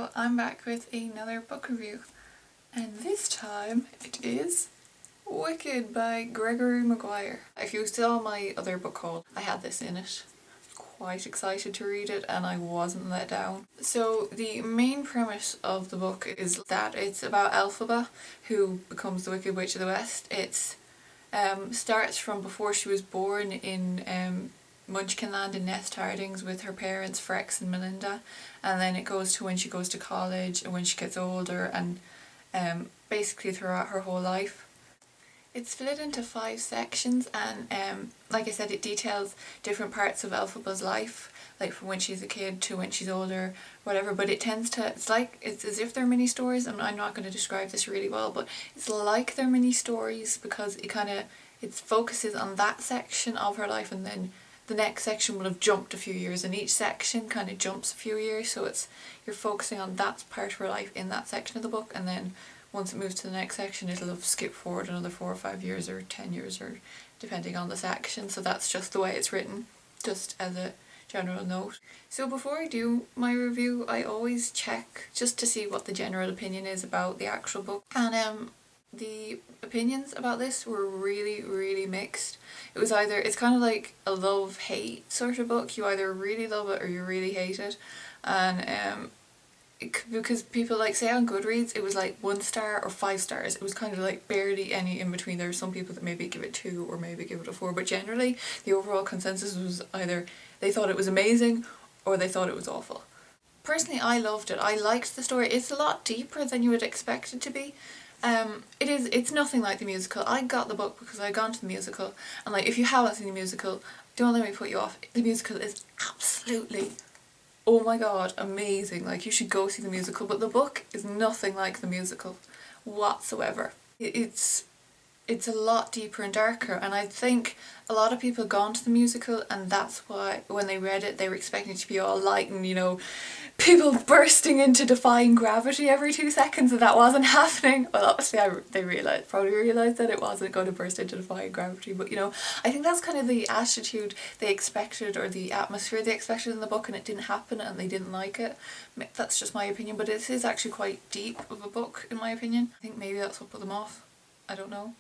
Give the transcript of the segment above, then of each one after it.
So I'm back with another book review, and this time it is Wicked by Gregory Maguire. If you saw my other book haul, I had this in it. Quite excited to read it and I wasn't let down. So the main premise of the book is that it's about Elphaba, who becomes the Wicked Witch of the West. It starts from before she was born in Munchkinland in Nest Hardings with her parents Frex and Melinda, and then it goes to when she goes to college and when she gets older and basically throughout her whole life. It's split into 5 sections and like I said, it details different parts of Elphaba's life, like from when she's a kid to when she's older, whatever, but it tends to, it's as if they're mini stories. I'm not going to describe this really well, but it's like they're mini stories because it focuses on that section of her life, and then the next section will have jumped a few years, and each section kind of jumps a few years, so you're focusing on that part of her life in that section of the book, and then once it moves to the next section it'll have skipped forward another 4 or 5 years or 10 years, or depending on the section. So that's just the way it's written, just as a general note. So before I do my review, I always check just to see what the general opinion is about the actual book, and the opinions about this were really mixed. It's kind of like a love-hate sort of book. You either really love it or you really hate it, and because people say on Goodreads it was like 1 star or 5 stars. It was kind of like barely any in between. There are some people that maybe give it 2 or maybe give it a 4, but generally the overall consensus was either they thought it was amazing or they thought it was awful. Personally, I loved it. I liked the story. It's a lot deeper than you would expect it to be. It's nothing like the musical. I got the book because I'd gone to the musical, and if you haven't seen the musical, don't let me put you off. The musical is absolutely, oh my god, amazing. You should go see the musical, but the book is nothing like the musical whatsoever. It's a lot deeper and darker, and I think a lot of people have gone to the musical and that's why when they read it they were expecting it to be all light and people bursting into defying gravity every 2 seconds, and that wasn't happening. Well, obviously they probably realised that it wasn't going to burst into defying gravity, but I think that's kind of the attitude they expected, or the atmosphere they expected in the book, and it didn't happen and they didn't like it. That's just my opinion, but it is actually quite deep of a book in my opinion. I think maybe that's what put them off. I don't know.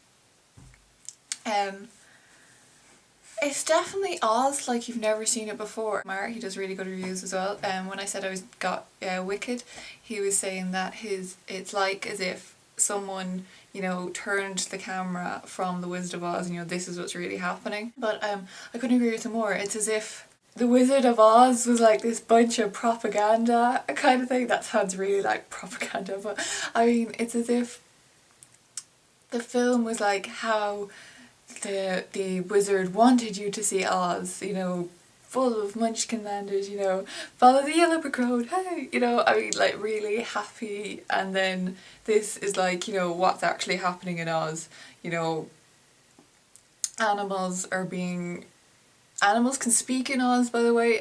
It's definitely Oz like you've never seen it before. Mark, he does really good reviews as well. When I said I got Wicked, he was saying that it's like as if someone turned the camera from The Wizard of Oz and this is what's really happening. But I couldn't agree with him more. It's as if The Wizard of Oz was like this bunch of propaganda kind of thing. That sounds really like propaganda, but I mean it's as if the film was like how the wizard wanted you to see Oz, full of Munchkinlanders, follow the yellow brick road, hey, I mean really happy, and then this is what's actually happening in Oz. Animals can speak in Oz, by the way,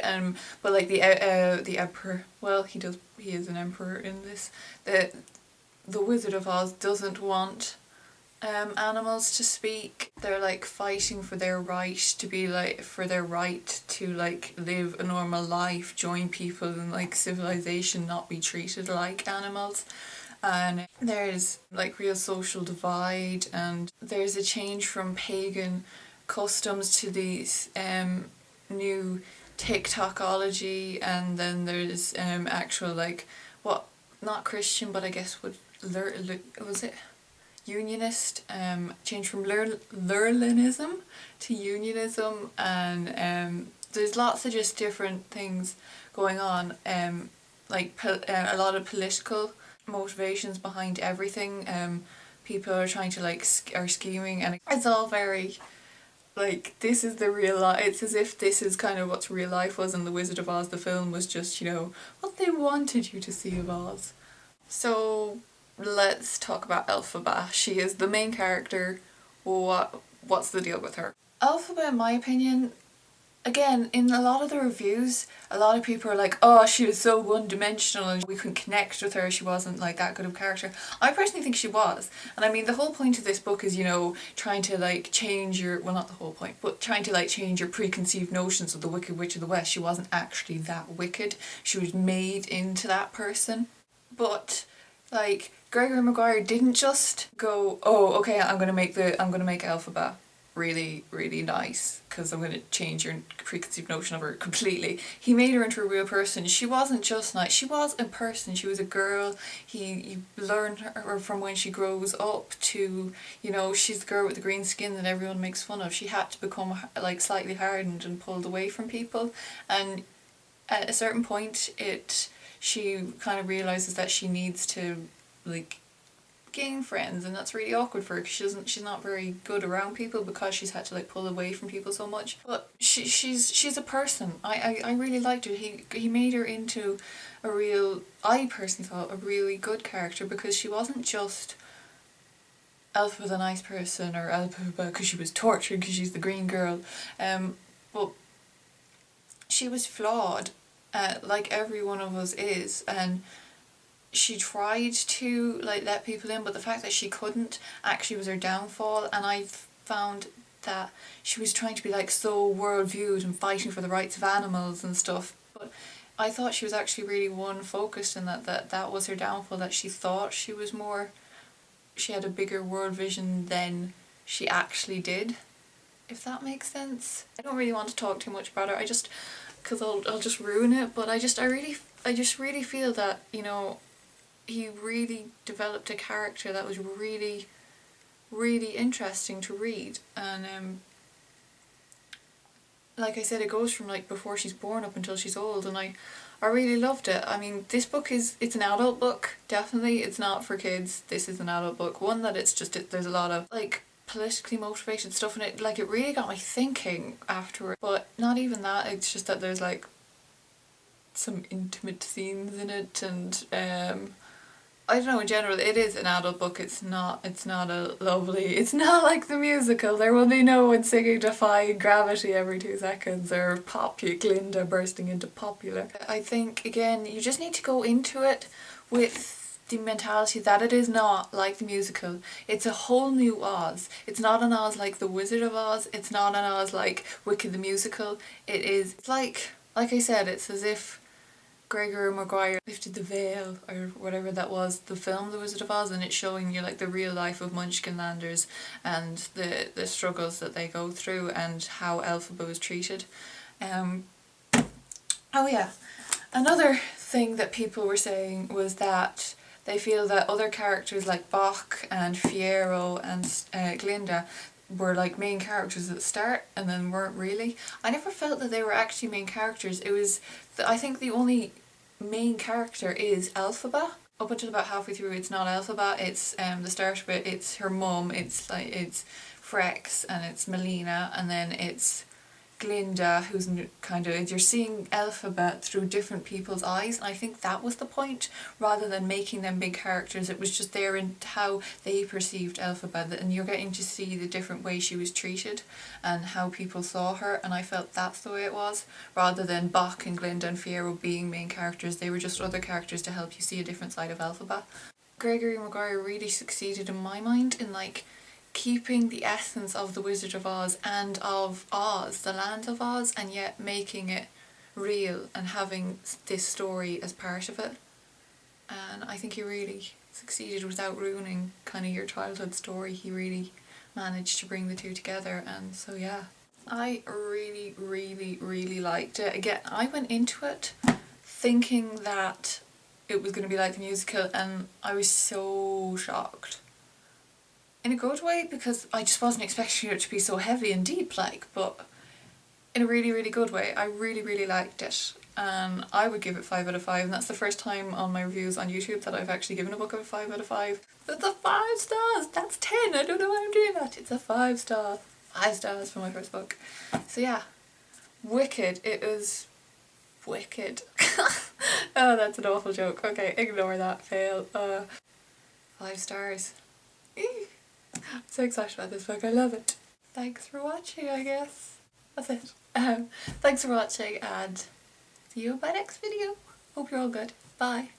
but the emperor, well, he is an emperor in this. The Wizard of Oz doesn't want animals to speak. They're fighting for their right to be live a normal life, join people in civilization, not be treated like animals. And there's real social divide, and there's a change from pagan customs to these new TikTokology, and then there's actual not Christian, but I guess was it Unionist, change from Lurlinism to Unionism, and there's lots of just different things going on, a lot of political motivations behind everything. People are trying to are scheming, and it's all very this is the real life. It's as if this is kind of what real life was, and The Wizard of Oz, the film, was just what they wanted you to see of Oz. So let's talk about Elphaba. She is the main character. What's the deal with her? Elphaba, in my opinion, again, in a lot of the reviews, a lot of people are like, oh, she was so one-dimensional and we couldn't connect with her, she wasn't that good of a character. I personally think she was. And I mean, the whole point of this book is, trying to change your, well, not the whole point, but trying to change your preconceived notions of the Wicked Witch of the West. She wasn't actually that wicked. She was made into that person. but like Gregory Maguire didn't just go, oh okay, I'm gonna make Elphaba really, really nice because I'm going to change your preconceived notion of her completely. He made her into a real person. She wasn't just nice, she was a person, she was a girl. You learn her from when she grows up to, you know, she's the girl with the green skin that everyone makes fun of. She had to become like slightly hardened and pulled away from people, and at a certain point she kind of realises that she needs to like gain friends, and that's really awkward for her because she's not very good around people because she's had to like pull away from people so much. But she's a person. I really liked her. He made her into a real, I personally thought, a really good character, because she wasn't just Elphaba the nice person, or Elphaba because she was tortured because she's the green girl, but she was flawed, like every one of us is, and she tried to like let people in, but the fact that she couldn't actually was her downfall. And I found that she was trying to be like so world viewed and fighting for the rights of animals and stuff, but I thought she was actually really one focused, and that was her downfall, that she thought she was more, she had a bigger world vision than she actually did, if that makes sense. I don't really want to talk too much about her, I just, because I'll just ruin it, but I just really feel that, you know, he really developed a character that was really, really interesting to read. And like I said, it goes from like before she's born up until she's old, and I really loved it. I mean, this book it's an adult book, definitely. It's not for kids. This is an adult book. One that there's a lot of like politically motivated stuff in it. Like, it really got me thinking afterward. But not even that, it's just that there's like some intimate scenes in it, and I don't know, in general it is an adult book. It's not it's not like the musical. There will be no one singing Defying Gravity every 2 seconds, or Glinda bursting into Popular. I think, again, you just need to go into it with the mentality that it is not like the musical. It's a whole new Oz. It's not an Oz like The Wizard of Oz. It's not an Oz like Wicked the Musical. It's like I said, it's as if Gregory Maguire lifted the veil, or whatever that was, the film The Wizard of Oz, and it's showing you like the real life of Munchkinlanders and the struggles that they go through and how Elphaba was treated. Oh yeah, another thing that people were saying was that they feel that other characters like Boq and Fiyero and Glinda were like main characters at the start and then weren't really. I never felt that they were actually main characters. It was, I think the only main character is Elphaba. Up until about halfway through, it's not Elphaba, it's the start of it, it's her mum, it's Frex, and it's Melina, and then it's Glinda, who's kind of, you're seeing Elphaba through different people's eyes, and I think that was the point. Rather than making them big characters, it was just there in how they perceived Elphaba, and you're getting to see the different ways she was treated and how people saw her, and I felt that's the way it was. Rather than Boq and Glinda and Fiyero being main characters, they were just other characters to help you see a different side of Elphaba. Gregory Maguire really succeeded in my mind in like keeping the essence of The Wizard of Oz and of Oz, the land of Oz, and yet making it real and having this story as part of it. And I think he really succeeded without ruining kind of your childhood story. He really managed to bring the two together, and so yeah. I really, really, really liked it. Again, I went into it thinking that it was going to be like the musical, and I was so shocked. In a good way, because I just wasn't expecting it to be so heavy and deep, like, but in a really, really good way. I really, really liked it, and I would give it 5 out of 5, and that's the first time on my reviews on YouTube that I've actually given a book a 5 out of 5. It's a 5 stars! That's 10! I don't know why I'm doing that. It's a 5 star. 5 stars for my first book. So yeah, Wicked. It was wicked. Oh, that's an awful joke. Okay, ignore that. Fail. 5 stars. I'm so excited about this book, I love it. Thanks for watching, I guess. That's it. Thanks for watching, and see you in my next video. Hope you're all good. Bye.